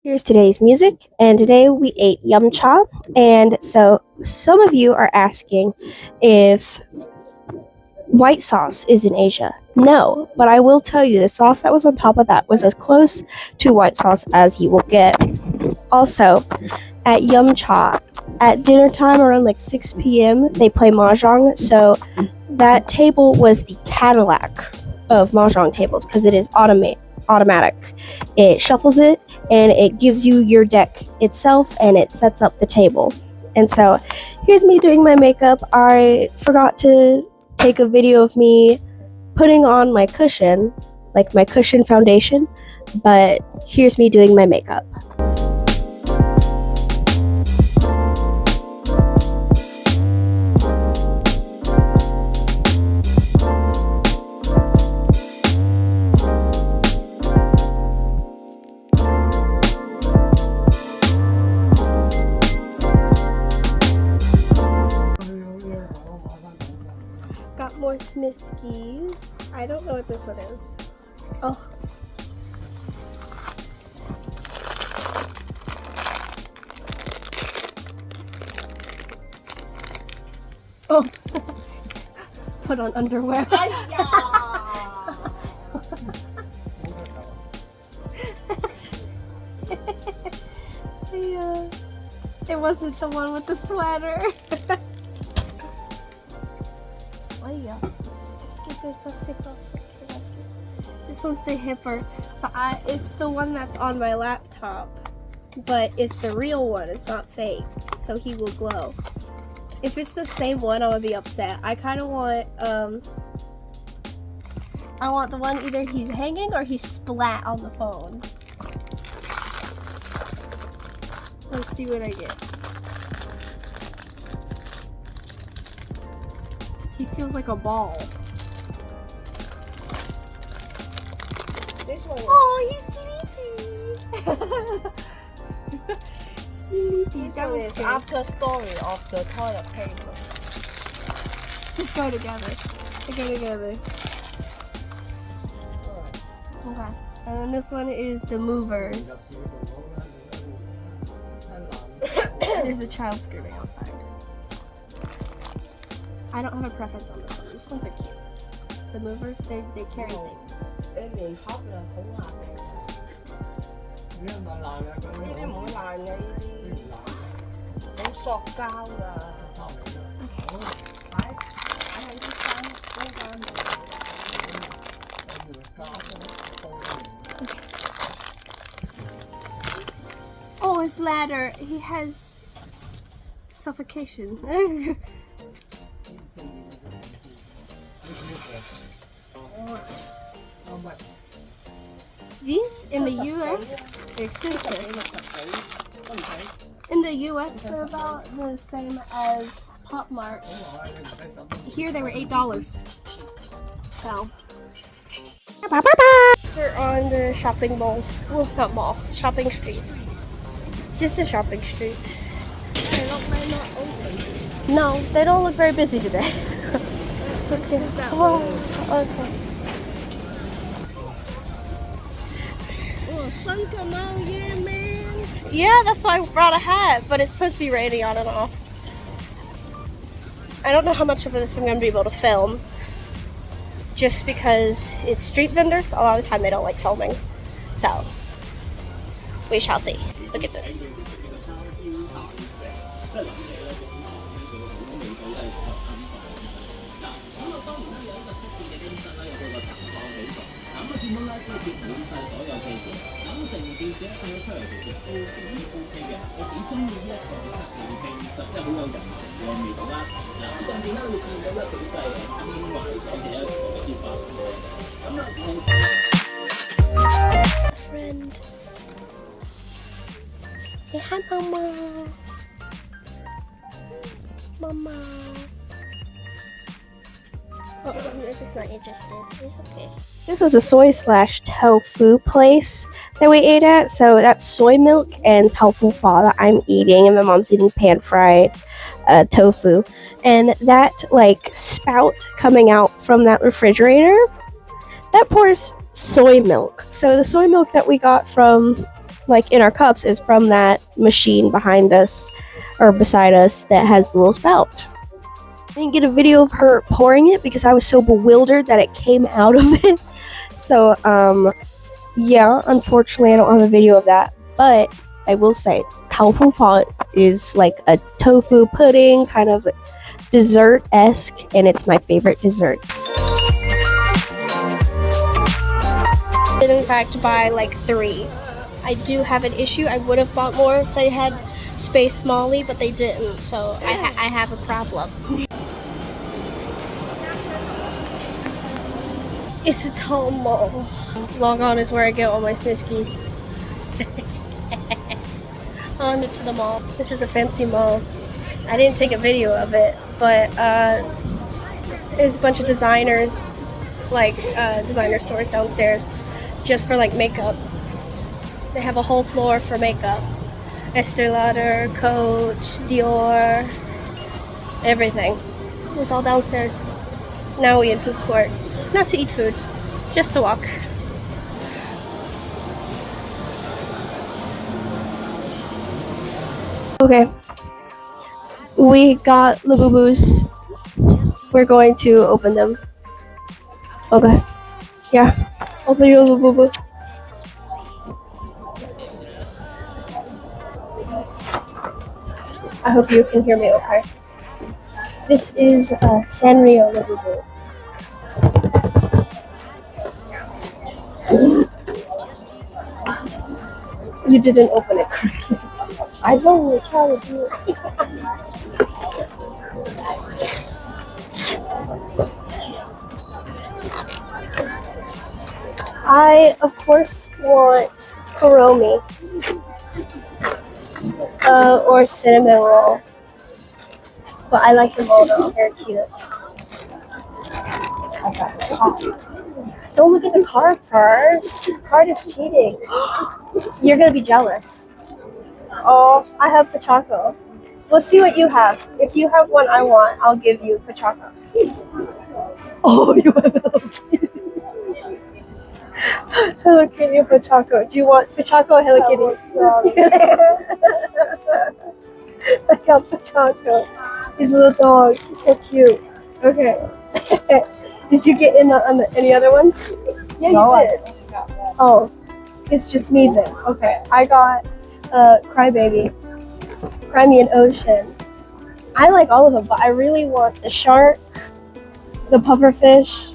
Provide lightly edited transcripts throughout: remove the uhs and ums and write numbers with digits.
Here's today's music, and today we ate yum cha. And so, some of you are asking if white sauce is in Asia. No, but I will tell you the sauce that was on top of that was as close to white sauce as you will get. Also, at yum cha, at dinner time around like 6 p.m., they play mahjong. So, that table was the Cadillac of mahjong tables because it is automatic. It shuffles it and it gives you your deck itself and it sets up the table. And so here's me doing my makeup. I forgot to take a video of me putting on my cushion, like my cushion foundation, but here's me doing my makeup. Got more Smiskies. I don't know what this one is. Oh. Oh. Put on underwear. Yeah. It wasn't the one with the sweater. This one's the hipper. So it's the one that's on my laptop, but it's the real one. It's not fake, so he will glow. If it's the same one, I'm gonna be upset. I kind of want I want the one either he's hanging or he's splat on the phone. Let's see what I get. He feels like a ball. This one. Oh, he's sleepy. Sleepy. This one is after story of the toilet paper. Go together. They go together. Okay. And then this one is the movers. There's a child screaming outside. I don't have a preference on this one. These ones are cute. The movers, they carry things. 你連盒啦，好硬嘅。呢啲唔係爛嘅，呢啲唔會爛嘅，呢啲好塑膠㗎。擺喺啲衫中間度。Oh, his ladder. He has suffocation. These in the US are expensive. In the US they're about the same as Pop Mart. Here they were $8. So we're on the shopping malls. Well, not mall, shopping street. Just a shopping street. No, they don't look very busy today. Okay. Whoa. Okay. Oh, sun come out, yeah, man. Yeah, that's why I brought a hat, but it's supposed to be raining on and off. I don't know how much of this I'm going to be able to film, just because it's street vendors. A lot of the time they don't like filming, so we shall see. Look at this. Friend. Say hi, Mama. Mama. Oh, they're just not interested. It's okay. This was a soy/tofu place that we ate at. So that's soy milk and tofu pho that I'm eating, and my mom's eating pan-fried tofu. And that like spout coming out from that refrigerator, that pours soy milk. So the soy milk that we got from like in our cups, is from that machine behind us or beside us that has the little spout. I didn't get a video of her pouring it because I was so bewildered that it came out of it. So, yeah, unfortunately, I don't have a video of that. But I will say, tofu font is like a tofu pudding, kind of dessert-esque, and it's my favorite dessert. I did in fact buy like 3. I do have an issue. I would have bought more if they had Space Molly, but they didn't, so I have a problem. It's a tall mall. Log On is where I get all my Smiskies. On to the mall. This is a fancy mall. I didn't take a video of it, but there's a bunch of designers, like designer stores downstairs, just for like makeup. They have a whole floor for makeup. Estee Lauder, Coach, Dior, everything. It's all downstairs. Now we in food court. Not to eat food, just to walk. Okay. We got Labubus. We're going to open them. Okay. Yeah. Open your Labubu. I hope you can hear me okay. This is Sanrio Labubu. You didn't open it correctly. I don't know how to do it. I, of course, want Kuromi. Or cinnamon roll. But I like them all though, they're cute. Don't look at the card first. The card is cheating. You're gonna be jealous. Oh, I have Pachaco. We'll see what you have. If you have one I want, I'll give you Pachaco. Oh, you have Hello Kitty. Hello Kitty and Pachaco. Do you want Pachaco or Hello Kitty? I got Pachaco. He's a little dog. He's so cute. Okay. Did you get in on any other ones? Yeah, no, you did. Oh, it's just me then. Okay. I got Crybaby. Cry Me an Ocean. I like all of them, but I really want the shark, the pufferfish,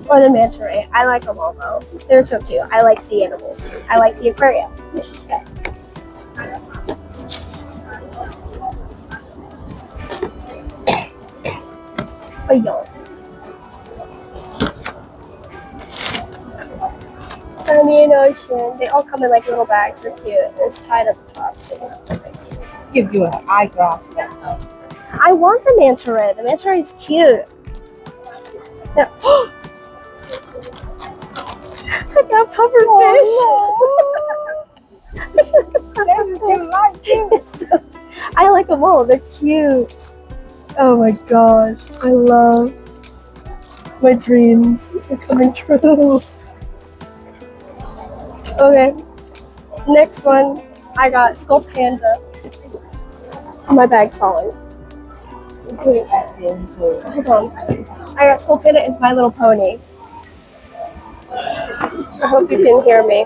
or the manta ray. I like them all though. They're so cute. I like sea animals. I like the aquarium. Okay. Oh, yo. Cry Me an Ocean. They all come in like little bags. They're cute. It's tied at the top, so that's right. Give you an eyeglass then. I want the manta ray. The manta ray is cute. Yeah. I got pufferfish. Oh, I like them all. They're cute. Oh my gosh. I love my dreams. They're coming true. Okay. Next one. I got Skull Panda. My bag's falling. Hold on. I got Skull Panda is My Little Pony. I hope you can hear me.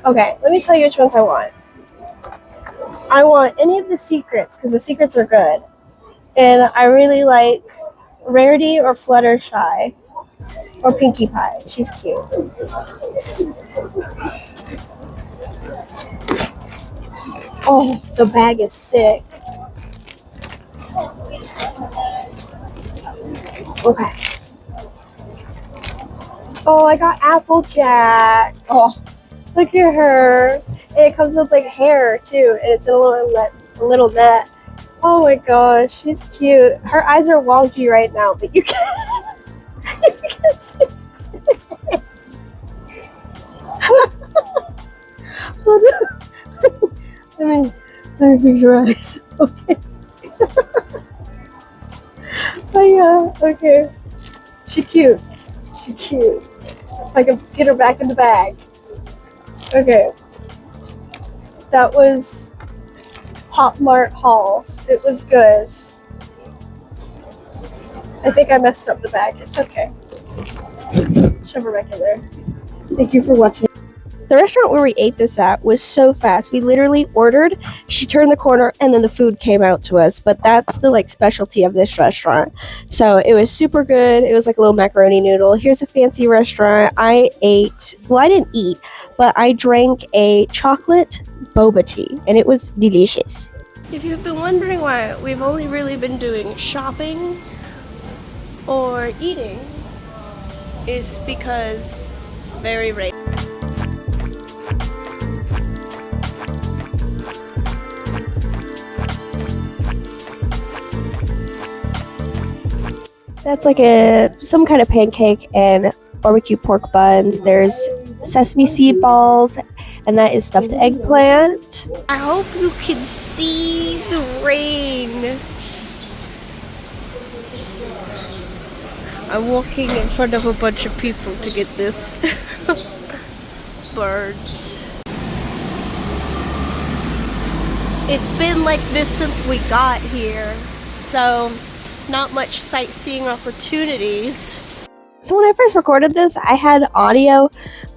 Okay, let me tell you which ones I want. I want any of the secrets, because the secrets are good. And I really like Rarity or Fluttershy. Or Pinkie Pie. She's cute. Oh, the bag is sick. Okay. Oh, I got Applejack. Oh, look at her. And it comes with like hair too, and it's in a little net. Oh my gosh, she's cute. Her eyes are wonky right now, but you can you can fix it. Hold on. Let me fix her eyes. Okay. Oh yeah, okay. She cute. I can get her back in the bag. Okay. That was Pop Mart haul. It was good. I think I messed up the bag. It's okay. Shove her back in there. Thank you for watching. The restaurant where we ate this at was so fast. We literally ordered, she turned the corner, and then the food came out to us. But that's the specialty of this restaurant. So it was super good. It was like a little macaroni noodle. Here's a fancy restaurant. I didn't eat, but I drank a chocolate boba tea, and it was delicious. If you've been wondering why we've only really been doing shopping or eating, is because very rare. That's like some kind of pancake and barbecue pork buns. There's sesame seed balls, and that is stuffed eggplant. I hope you can see the rain. I'm walking in front of a bunch of people to get this. Birds. It's been like this since we got here, so not much sightseeing opportunities. So when I first recorded this, I had audio,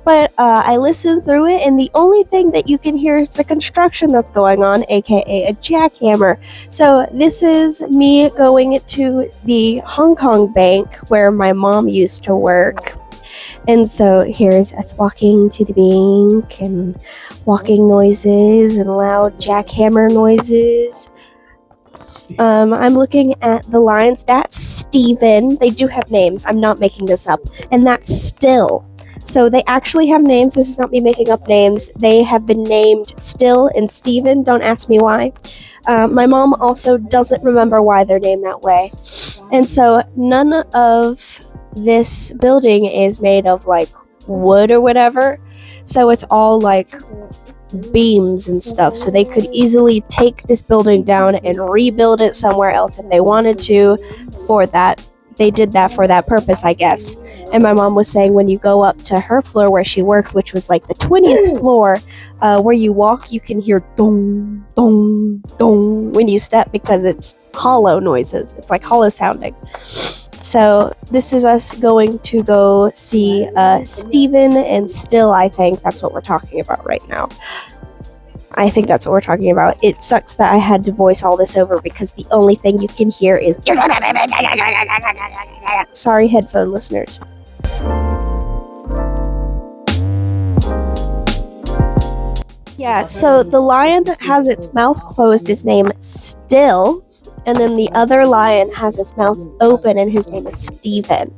but I listened through it, and the only thing that you can hear is the construction that's going on, aka a jackhammer. So this is me going to the Hong Kong bank where my mom used to work. And so here's us walking to the bank, and walking noises and loud jackhammer noises. I'm looking at the lines. That's Steven. They do have names. I'm not making this up. And that's Still. So they actually have names. This is not me making up names. They have been named Still and Steven. Don't ask me why. My mom also doesn't remember why they're named that way. And so none of this building is made of like wood or whatever. So it's all like beams and stuff, so they could easily take this building down and rebuild it somewhere else if they wanted to. For that, they did that for that purpose, I guess. And my mom was saying when you go up to her floor where she worked, which was like the 20th floor, where you walk, you can hear dong, dong, dong when you step, because it's hollow noises. It's like hollow sounding. So this is us going to go see Steven and Still. I think that's what we're talking about right now. I think that's what we're talking about. It sucks that I had to voice all this over because the only thing you can hear is... Sorry, headphone listeners. Yeah, so the lion that has its mouth closed is named Still. And then the other lion has his mouth open, and his name is Steven.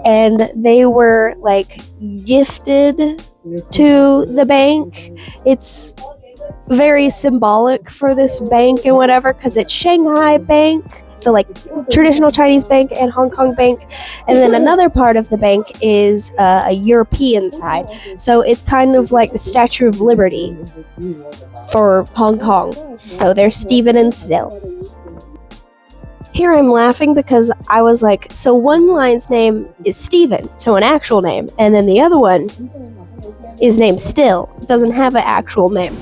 And they were like gifted to the bank. It's very symbolic for this bank and whatever, because it's Shanghai Bank. So like traditional Chinese bank and Hong Kong bank. And then another part of the bank is a European side. So it's kind of like the Statue of Liberty for Hong Kong. So there's Steven and Still. Here I'm laughing because I was like, so one lion's name is Steven, so an actual name, and then the other one is named Still. It doesn't have an actual name.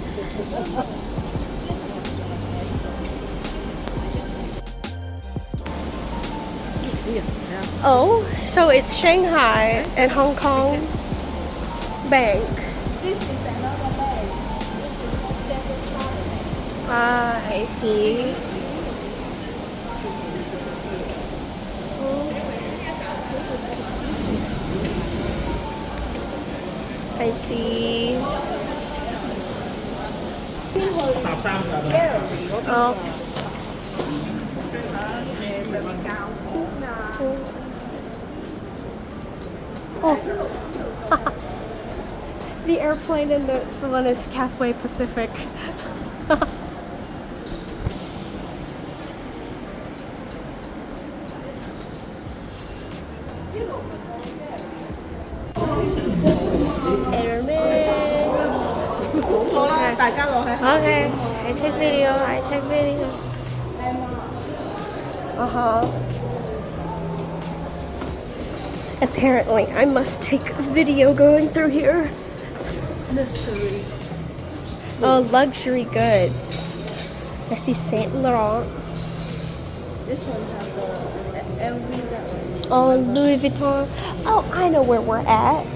Oh, so it's Shanghai and Hong Kong Bank. This is another bank. This is Standard Chartered. Ah, I see. I see. Oh. Oh. The airplane and the one is Cathay Pacific. Okay, I take video. Uh-huh. Apparently, I must take a video going through here. Nursery. Oh, luxury goods. I see Saint Laurent. This one have the LV that one. Oh, Louis Vuitton. Oh, I know where we're at.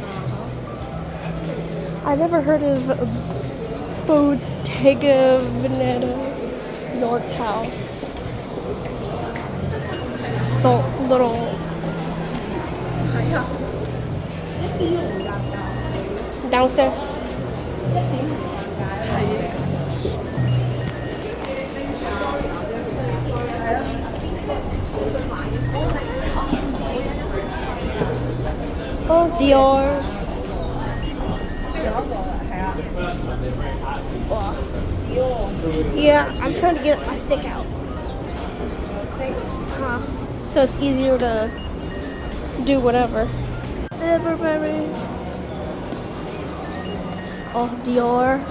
I never heard of Bottega Veneta, York House. So little. Downstairs. Oh, Dior. Yeah, I'm trying to get my stick out. So it's easier to do whatever. Everybody. Oh, Dior.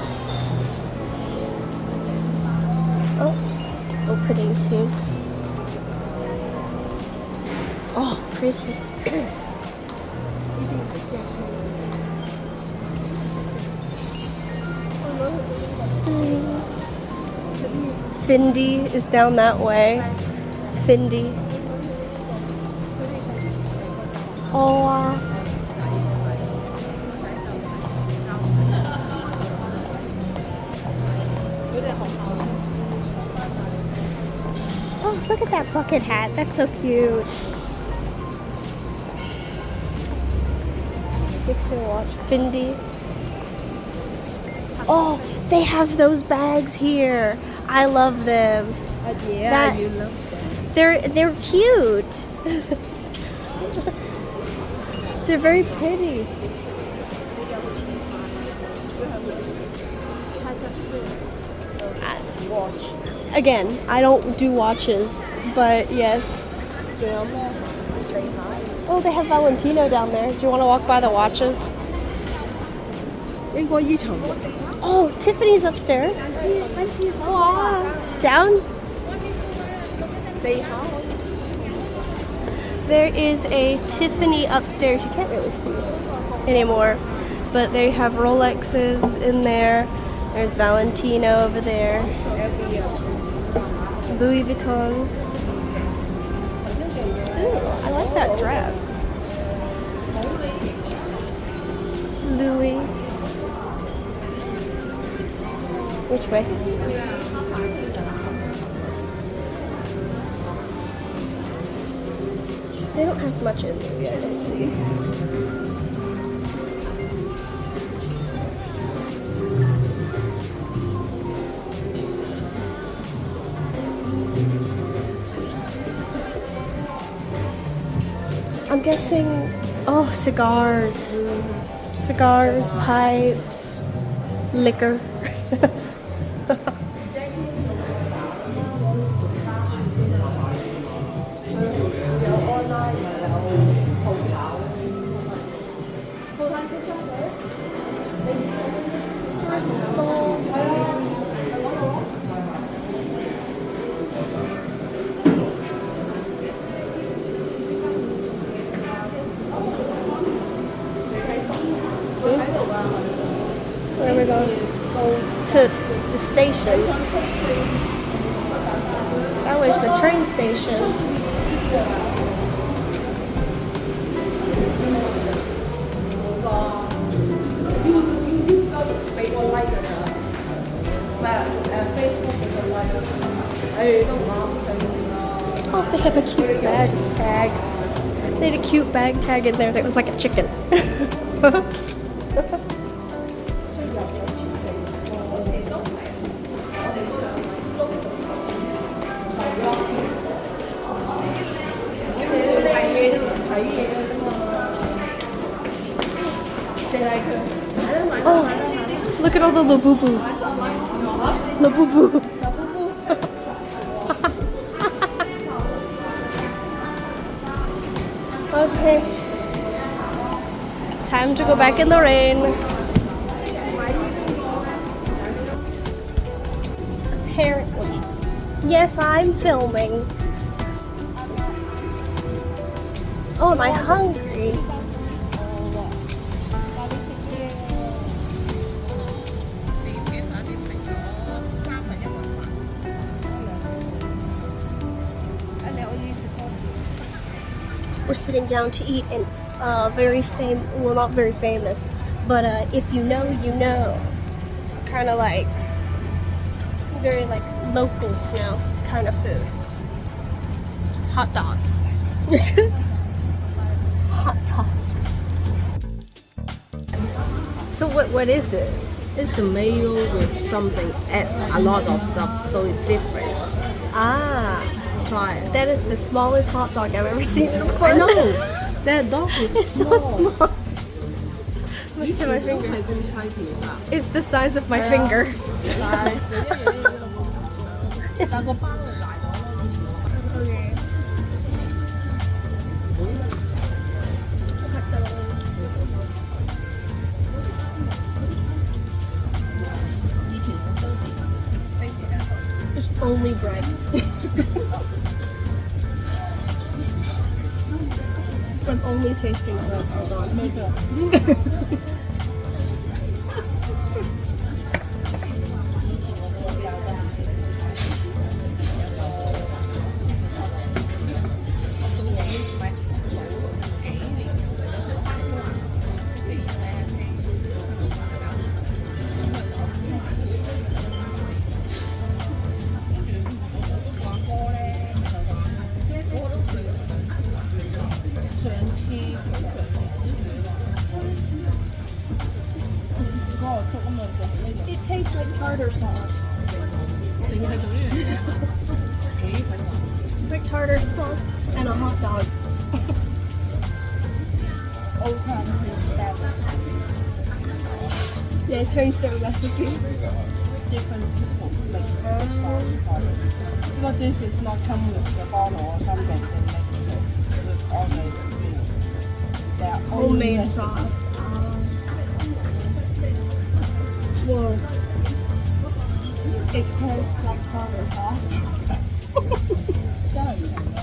Oh, opening soon. Oh, pretty. Fendi is down that way. Fendi. Oh, oh, look at that bucket hat. That's so cute. Dixon watch. Fendi. Oh, they have those bags here. I love them. Yeah, That- you love them. They're cute. They're very pretty. Watch. Again, I don't do watches, but yes. Oh, they have Valentino down there. Do you want to walk by the watches? 應該依層 Oh, Tiffany's upstairs. Wow. Down? They have. There is a Tiffany upstairs. You can't really see it anymore, but they have Rolexes in there. There's Valentino over there. Louis Vuitton. Ooh, I like that dress. Louis. Which way? They don't have much in there yet, let's see. I'm guessing, oh, cigars. Cigars, pipes, liquor. Where are we going? To the station. That was the train station. Oh, they have a cute bag tag. They had a cute bag tag in there that was like a chicken. Oh, look at all the Labubu. Labubu. Okay. Time to go back in the rain. Apparently. Yes, I'm filming. Oh, am I hungry? hungry. 你幾時多啲？兩點半。 We're sitting down to eat in very famous, well, not very famous, but if you know, you know. Kind of like, very like locals know kind of food. Hot dogs. Hot dogs. So what is it? It's a mayo with something, add a lot of stuff, so it's different. Ah, Try it. that is the smallest hot dog I've ever seen in a I fun. know. That dog is It's so small. Look 以 at 前 my 都 finger. 係咁細條㗎。 It's the size of my finger. 但個包就大咗咯，以前我買。 Okay. It's only bread. I'm only tasting bread. Hold on. 咩啫？以前我做有個做嘢唔係做幾年，有少少都話之前咧我都個阿哥咧就話，我都佢上次早兩年嗰個粥啊嘛，就係呢 It tastes like tartar sauce. 樣，淨係做呢樣嘢，幾鬼難。 It's like tartar sauce and a hot dog. Old time They changed their recipe. different people mix the sauce part. Because this is not come with the bottle or something, they mix it with all the, you know, their own Homemade recipe. sauce. Well, it tastes like tartar sauce. 真係唔同咯。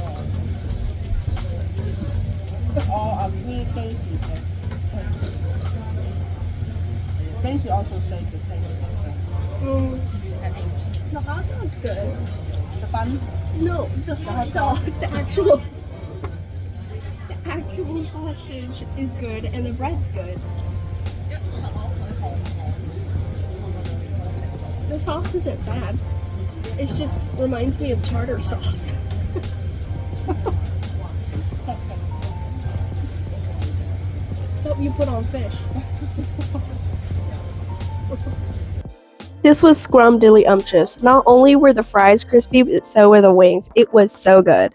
我 agree Daisy 嘅 taste. Daisy also say the taste different. Mm. I think The hot dog's good. the bun No, the hot dog, the actual sausage is good and the bread's good. The sauce isn't bad. It just reminds me of tartar sauce. Something you put on fish. This was scrumdiddlyumptious. Not only were the fries crispy, but so were the wings. It was so good.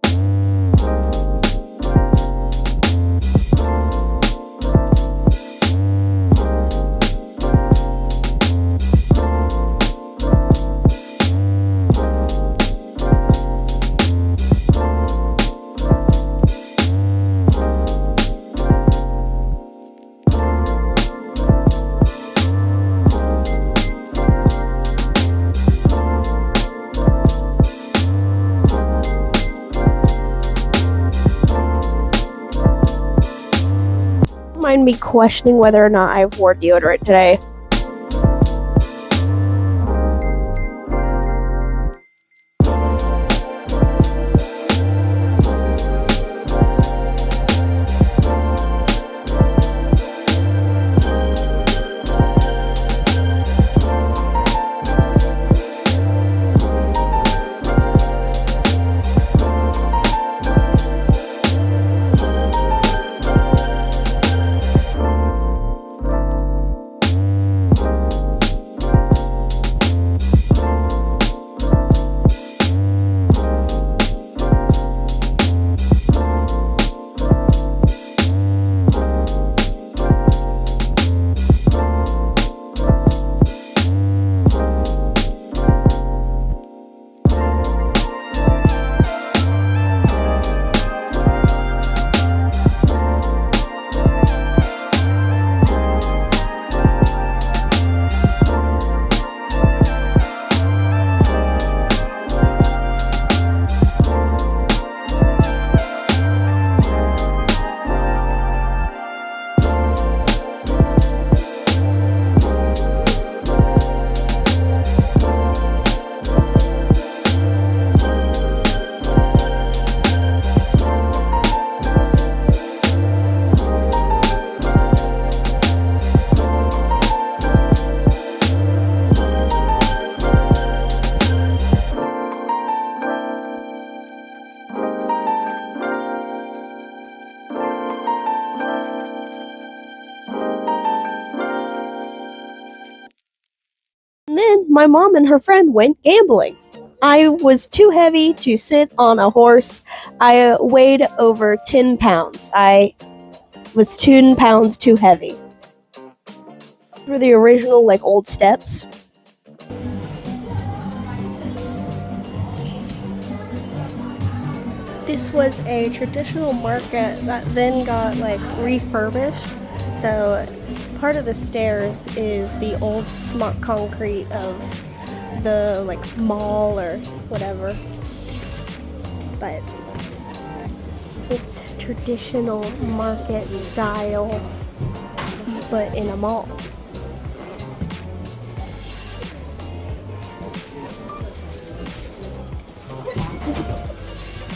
Mind me questioning whether or not I've wore deodorant today. my mom and her friend went gambling. I was too heavy to sit on a horse. I weighed over 10 pounds. I was 10 pounds too heavy. Were the original, like, old steps. This was a traditional market that then got, like, refurbished. So part of the stairs is the old mock concrete of the, like, mall or whatever. But it's traditional market style, but in a mall.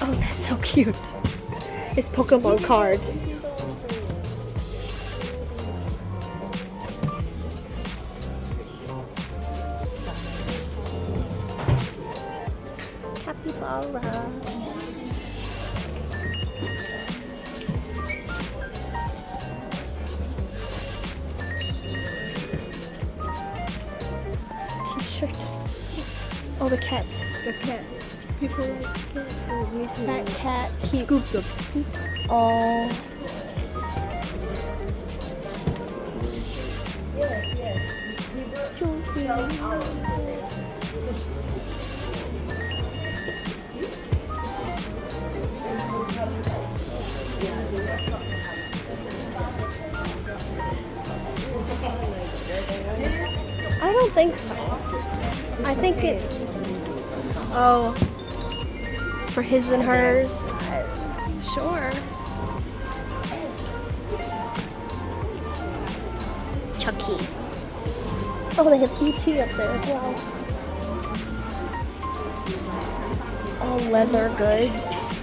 Oh, that's so cute. It's Pokemon card. Capybara. T-shirt. Oh, the cats. The cat. People like cats. That cat. Scoop the poop. Oh. I don't think so. I think it's for his and hers. Sure. Chucky. Oh, they have E.T. up there as well. All leather goods.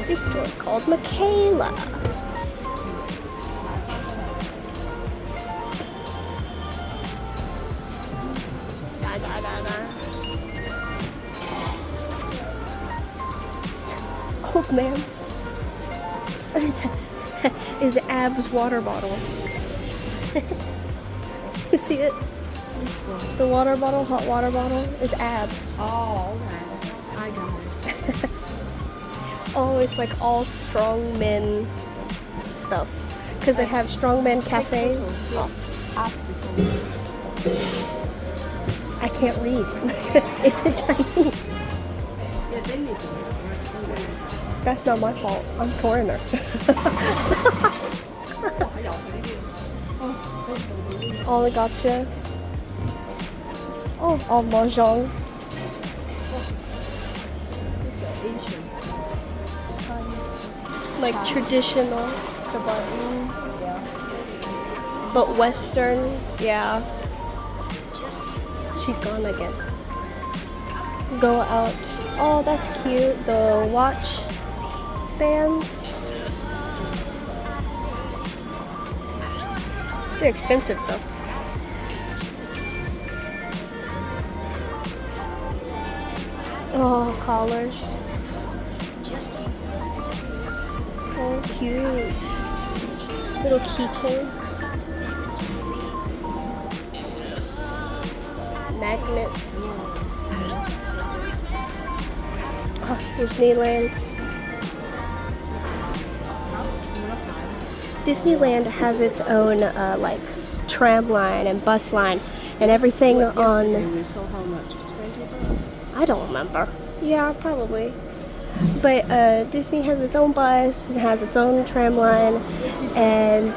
This store is called Michaela. Old man. Is Ab's water bottle. You see it? The water bottle, hot water bottle, is Ab's. Oh, okay. I got it. Oh, it's like all strong men stuff. Because they have strongman cafes. Oh, I can't read. It's in Chinese. Yeah, they need to. That's not my fault. I'm a foreigner. Oh, I gotcha. Oh, mahjong. Like traditional, the button. But Western, yeah. She's gone, I guess. Go out. Oh, that's cute. The watch bands. They're expensive though. Oh, collars. Oh, cute. Little keychains. Magnets. Oh, Disneyland. Disneyland has its own like tram line and bus line and everything on. We saw how much? $20? I don't remember. Yeah, probably. But Disney has its own bus and has its own tram line, and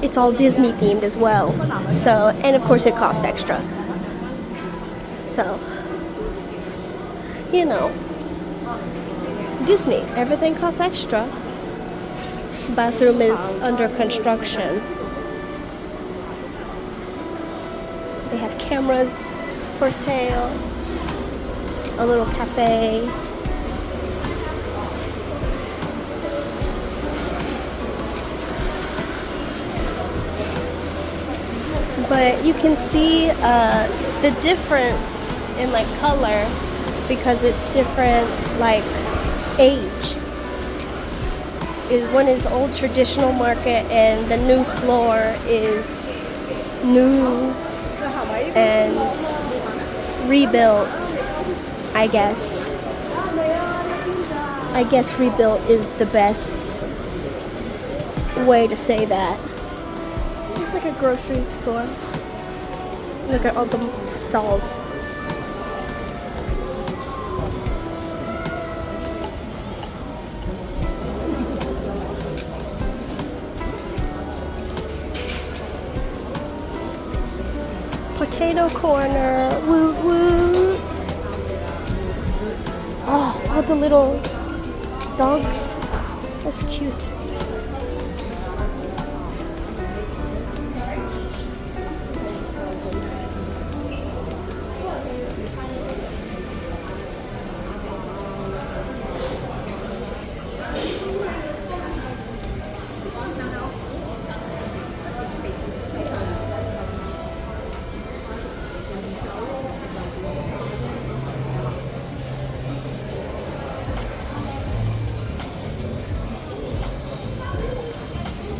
it's all Disney themed as well. So, and of course, it costs extra. So, you know, Disney, everything costs extra. Bathroom is under construction. They have cameras for sale. A little cafe. But you can see the difference in like color because it's different like age. is one is old traditional market, and the new floor is new and rebuilt. I guess rebuilt is the best way to say that. It's like a grocery store. Look at all the stalls. Potato corner, woo woo. Oh, all the little dogs. That's cute.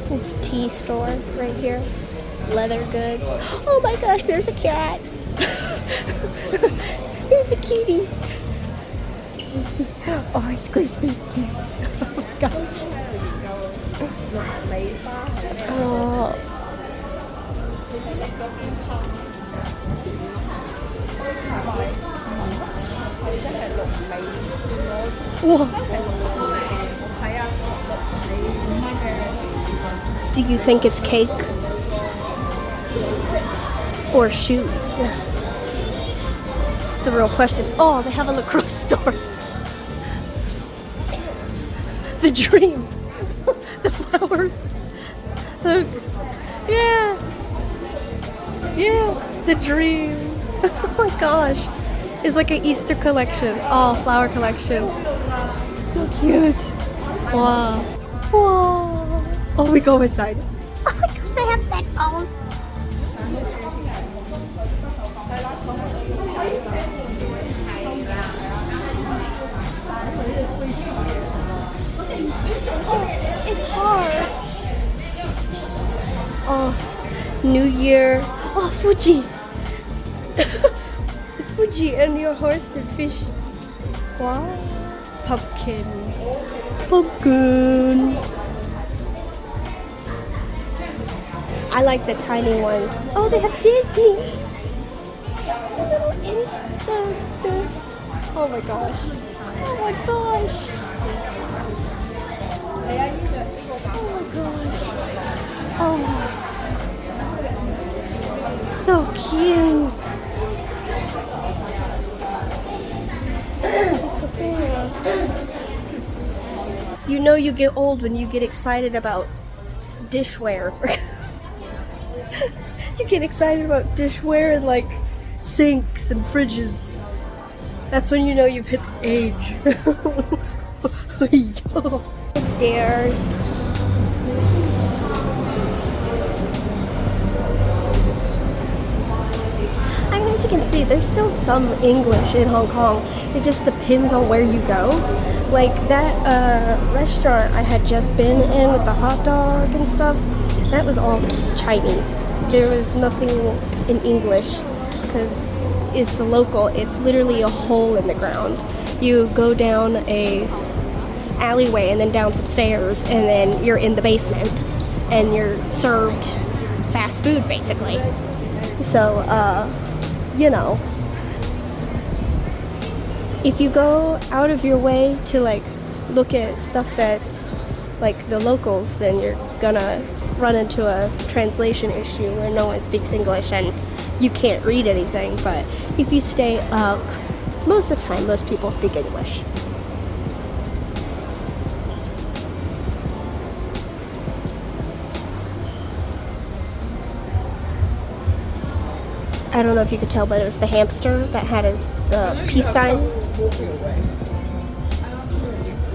This tea store right here. Leather goods. Oh my gosh, there's a cat. There's a kitty. Oh, I squished this kitty. Oh my gosh. Oh. Whoa. Do you think it's cake or shoes? It's the real question. Oh, they have a lacrosse store. The dream. The flowers. Yeah. The dream. Oh my gosh. It's like an Easter collection. Oh, flower collection. So cute. Wow. Wow. Oh, we go inside. Oh my gosh, they have bed balls. Oh, it's hard. Oh, New Year. Oh, Fuji. It's Fuji and your horse and fish. Wow. Pumpkin. Pumpkin. I like the tiny ones. Oh, they have Disney. The little instant. Oh my gosh. Oh my gosh. Oh my gosh. Oh. So cute. You know you get old when you get excited about dishware. You get excited about dishware and like sinks and fridges. That's when you know you've hit age. Stairs. I mean, as you can see, there's still some English in Hong Kong. It just depends on where you go. Like that restaurant I had just been in with the hot dog and stuff, that was all Chinese. There was nothing in English because it's local. It's literally a hole in the ground. You go down a alleyway and then down some stairs and then you're in the basement and you're served fast food basically. So, you know, if you go out of your way to like look at stuff that's like the locals, then you're gonna run into a translation issue where no one speaks English and you can't read anything. But if you stay up, most of the time most people speak English. I don't know if you could tell, but it was the hamster that had a peace sign.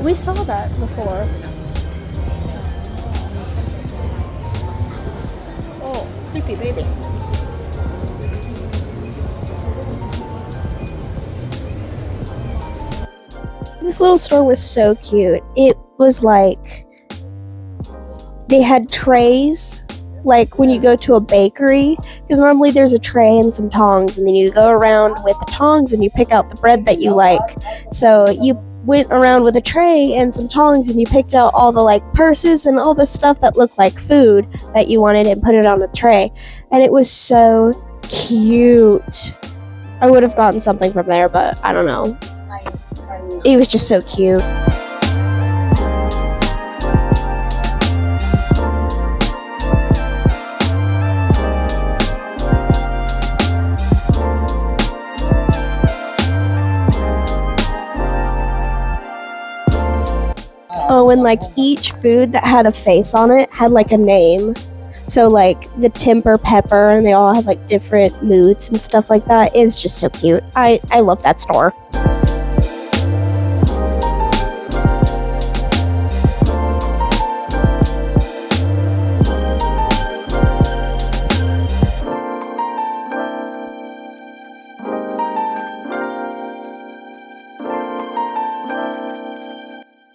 We saw that before. Oh, creepy baby. This little store was so cute. It was like they had trays, like when you go to a bakery, because normally there's a tray and some tongs, and then you go around with the tongs and you pick out the bread that you like. So you went around with a tray and some tongs and you picked out all the like purses and all the stuff that looked like food that you wanted and put it on a tray. And it was so cute. I would have gotten something from there, but I don't know. It was just so cute. Oh, and like each food that had a face on it had like a name. So like the Timber Pepper, and they all had like different moods and stuff like that. It's just so cute. I love that store.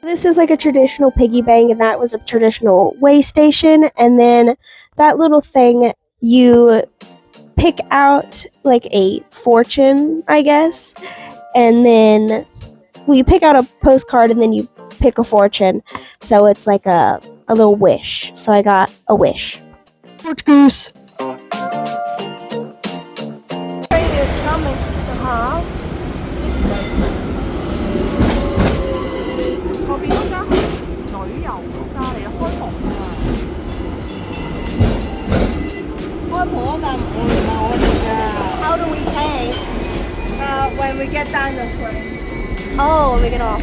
This is like a traditional piggy bank, and that was a traditional way station. And then that little thing, you pick out like a fortune, I guess. And then, well, you pick out a postcard and then you pick a fortune. So it's like a little wish. So I got a wish. George Goose. Train is coming. Uh-huh. 嗰邊嗰間旅遊嗰間嚟嘅，開篷㗎。開篷嗰間唔係我哋㗎。How do we pay? When we get down the train. Oh, we get off.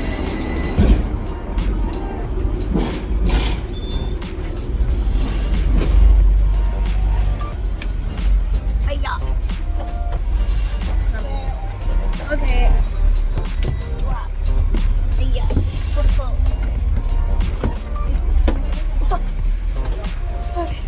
Okay. Yeah, so slow. Okay.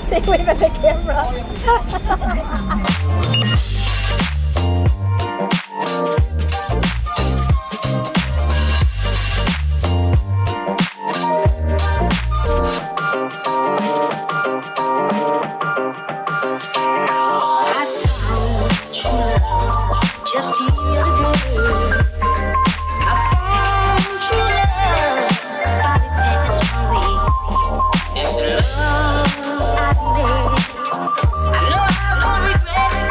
They wave at the camera. Just yesterday, I found true love. Body pass for me. It's love I've made. I know I won't regret it.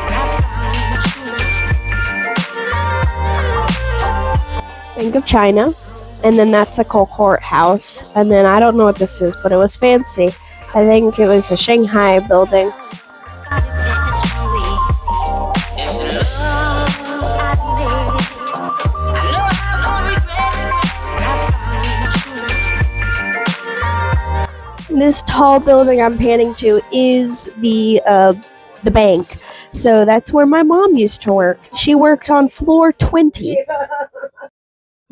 I found true love. Bank of China, and then that's a Cohort house, and then I don't know what this is, but it was fancy. I think it was a Shanghai building. It's love I made. I know I have no regret. I found true love. This tall building I'm panning to is the bank. So that's where my mom used to work. She worked on floor 20.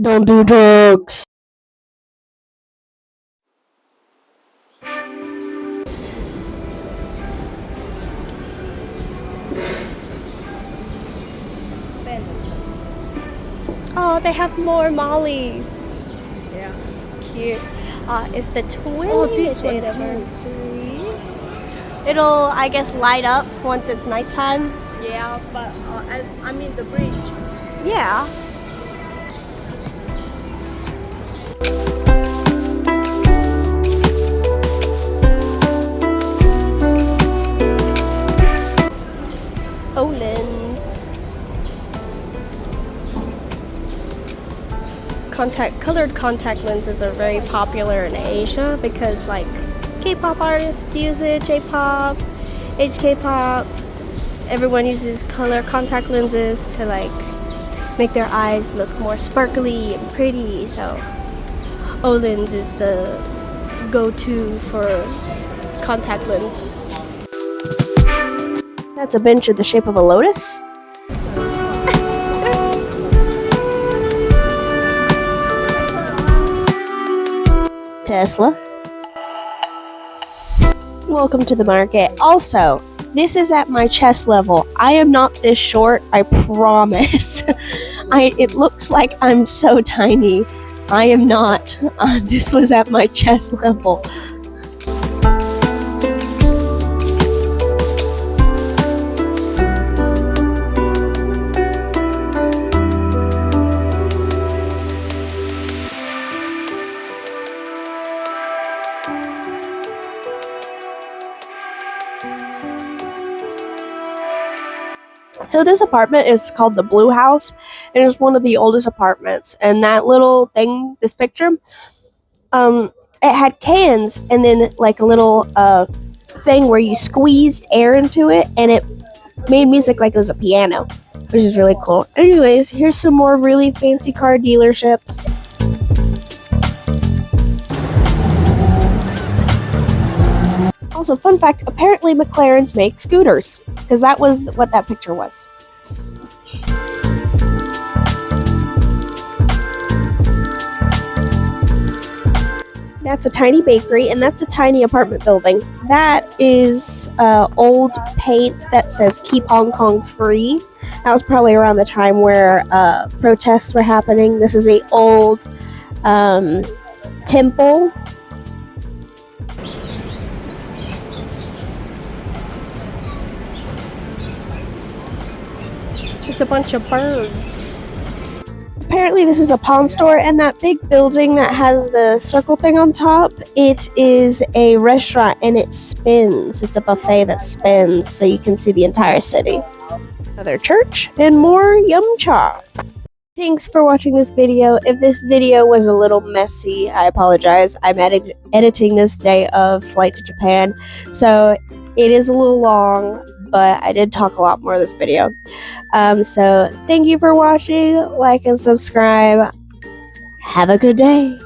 Don't do drugs. Oh, they have more mollies. Yeah. Cute. It's the 20th Oh, this one, anniversary. It'll, I guess, light up once it's nighttime. Yeah, but I mean the bridge. Yeah. Olin's. Colored contact lenses are very popular in Asia because like K-pop artists use it, J-pop, HK-pop. Everyone uses color contact lenses to like make their eyes look more sparkly and pretty. So Olin's is the go-to for contact lens. That's a bench in the shape of a lotus. Tesla. Welcome to the market. Also, this is at my chest level. I am not this short, I promise. It looks like I'm so tiny. I am not. This was at my chest level. So this apartment is called the Blue House. It is one of the oldest apartments. And that little thing, this picture, it had cans and then like a little thing where you squeezed air into it and it made music like it was a piano, which is really cool. Anyways, here's some more really fancy car dealerships. Also, fun fact, apparently McLarens make scooters, because that was what that picture was. That's a tiny bakery, and that's a tiny apartment building. That is old paint that says "Keep Hong Kong Free." That was probably around the time where protests were happening. This is a old temple. It's a bunch of birds. Apparently this is a pawn store, and that big building that has the circle thing on top, it is a restaurant and it spins. It's a buffet that spins so you can see the entire city. Another church and more Yum Cha. Thanks for watching this video. If this video was a little messy, I apologize. I'm editing this day of flight to Japan, so it is a little long, but I did talk a lot more in this video. So thank you for watching. Like and subscribe. Have a good day.